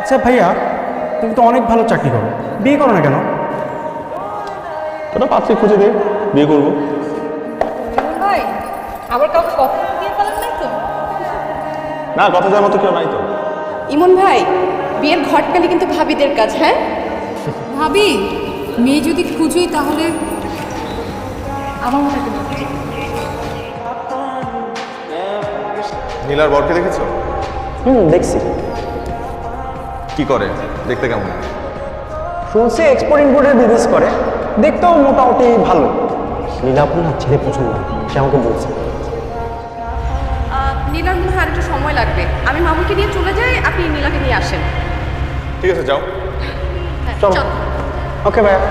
আচ্ছা ভাইয়া, তুমি তো অনেক ভালো চাকরি করো, বিয়ে করো না কেন? তোরা পাত্রী খুঁজে দে, বিয়ে করবো। ভাই আবার কাউকে কথা দিয়ে ফেলেন নাই তো? না, কথা দেওয়ার মতো কেউ নাই তো। ইমন ভাই, বিয়ের ঘটকালি কিন্তু ভাবিদের কাজ। হ্যাঁ ভাবি, মেয়ে যদি খুঁজোই তাহলে আমার মতো একটা মেয়ে খুঁজি। নীলার বরকে দেখেছো? দেখছি। কি করে, দেখতে কেমন? শুনছি এক্সপোর্ট ইম্পোর্টের বিজনেস করে, দেখতেও মোটামুটি ভালো। নীলাপুর না ছেলে পছন্দ, সে আমাকে বলছে। নীলার মনে হয় আর একটু সময় লাগবে। আমি মামুকে নিয়ে চলে যাই, আপনি নীলাকে নিয়ে আসেন। ঠিক আছে, যাও। চলো। ওকে ভাইয়া।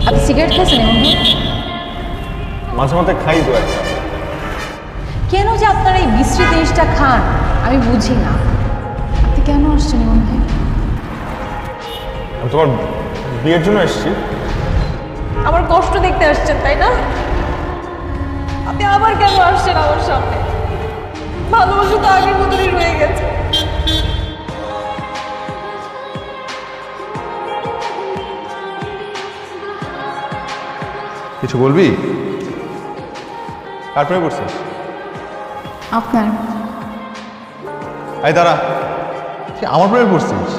আপনি সিগারেট খেয়েছেন এমন? মাঝে মাঝে খাই তো একটা। কেন যে আপনারা এই বিশ্রী জিনিসটা খান আমি বুঝি না। আপনি কেন আসছেন এমন ভাই? আমি তোমার বিয়ের জন্য এসেছি। আমার কষ্ট দেখতে আসছেন তাই না? আপনি আবার কেন আসছেন আমার সামনে? ভালোবাসা তো আগের মতনই রয়ে গেছে। কিছু বলবি? কার প্রেমে পড়ছিস? আপনার? এই দাঁড়া, তুই আমার প্রেমে পড়ছিস?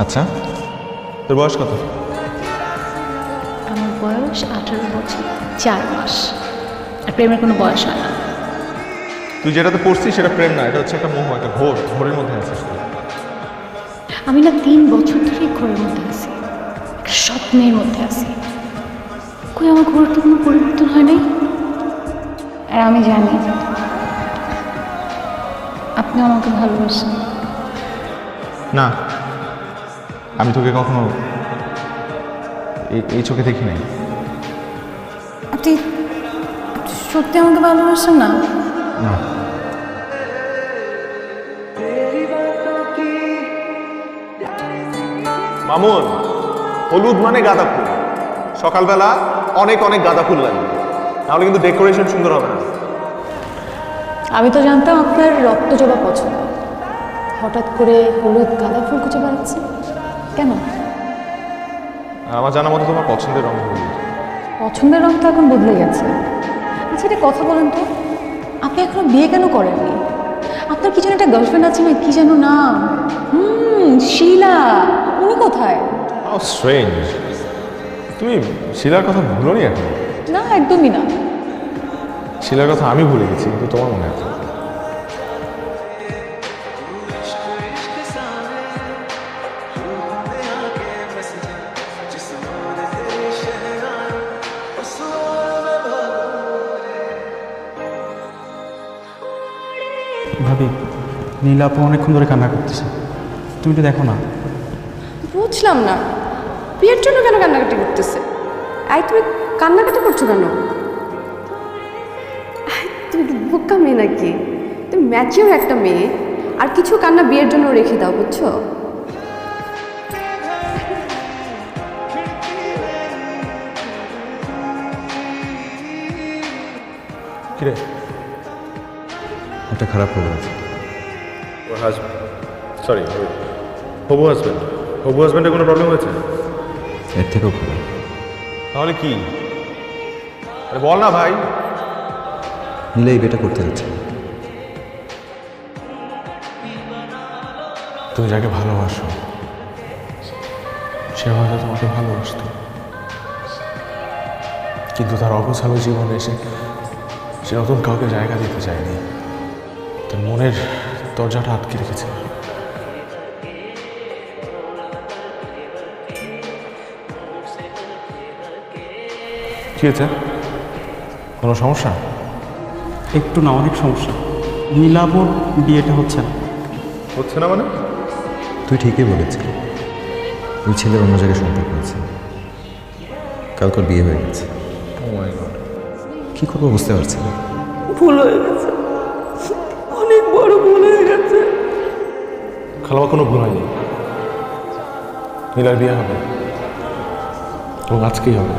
আচ্ছা, তোর বয়স কত? আমার বয়স 18 বছর 4 মাস। আর প্রেমের কোনো বয়স হয় না। তুই যেটাতে পড়ছিস সেটা প্রেম না, এটা হচ্ছে একটা মোহ, একটা ঘোরের মধ্যে আছিস তুই। আমি না 3 বছর ধরে ঘোরের মধ্যে আছি, একটা স্বপ্নের মধ্যে আছি। কই আমার ঘোর তো কোনো পরিবর্তন হয় নাই। আর আমি জানি আপনি আমাকে ভালোবাসেন। না, আমি তোকে কখনো এই চোখে দেখি নাই। আপনি সত্যি আমাকে ভালোবাসেন না? না, মামুন, হলুদ মানে গাঁদা ফুল। সকালবেলা অনেক অনেক গাঁদা ফুল লাগবে, তাহলে কিন্তু ডেকোরেশন সুন্দর হবে না। আমি তো জানতাম আপনার রক্তজবা পছন্দ, হঠাৎ করে হলুদ গাঁদা ফুল খুঁজে বেড়াচ্ছে কেন? আর আমার জানা মতো তোমার পছন্দের রঙ হলুদ। পছন্দের রং তো এখন বদলে গেছে। আচ্ছা এটা কথা বলেন তো, আপনি এখনো বিয়ে কেন করেননি? আপনার কি যেন একটা গার্লফ্রেন্ড আছে না, কি যেন নাম? শিলা, উনি কোথায়? হাউ স্ট্রেঞ্জ, তুমি শিলার কথা ভুলোনি এখন? না একদমই না। শিলার কথা আমি ভুলে গেছি, কিন্তু তোমার মনে আছে। ভাবি, নীলাপু অনেকক্ষণ ধরে কান্না করতেছে, তুমি তো দেখো না। বুঝলাম না, বিয়ের জন্য কেন কান্নাকাটি করতেছে? তুমি কান্নাকাটি করছো কেন? তুমি কি বোকা মেয়ে নাকি? তুমি ম্যাচিওর একটা মেয়ে, আর কিছু কান্না বিয়ের জন্য রেখে দাও, বুঝছো? কিরে, একটা খারাপ খবর আছে। ওর হাজব্যান্ড, সরি হবু হাজব্যান্ডের কোনো প্রবলেম হয়েছে? এর থেকেও খারাপ। তাহলে কি? আরে বল না ভাই। নীলা এই বিয়েটা করতে যাচ্ছে। তুমি যাকে ভালোবাসো সে হয়তো তোমাকে ভালোবাসতো, কিন্তু তার অগোছালো জীবনে এসে সে নতুন কাউকে জায়গা দিতে চায়নি, তার মনের দরজাটা আটকে রেখেছে। কি হয়েছে? কোনো সমস্যা? একটু না, অনেক সমস্যা। নীলাপুর বিয়েটা হচ্ছে না। হচ্ছে না মানে? তুই ঠিকই বলেছিলি, ওই ছেলের অন্য জায়গায় সম্পর্ক আছে, কালকের বিয়ে হয়ে গেছে। ও মাই গড, কি করবো বুঝতে পারছি না। ভুল হয়ে গেছে, অনেক বড় ভুল হয়ে গেছে। খালামা কোনো ভুল হয়নি, নীলার বিয়ে হবে এবং আজকেই হবে।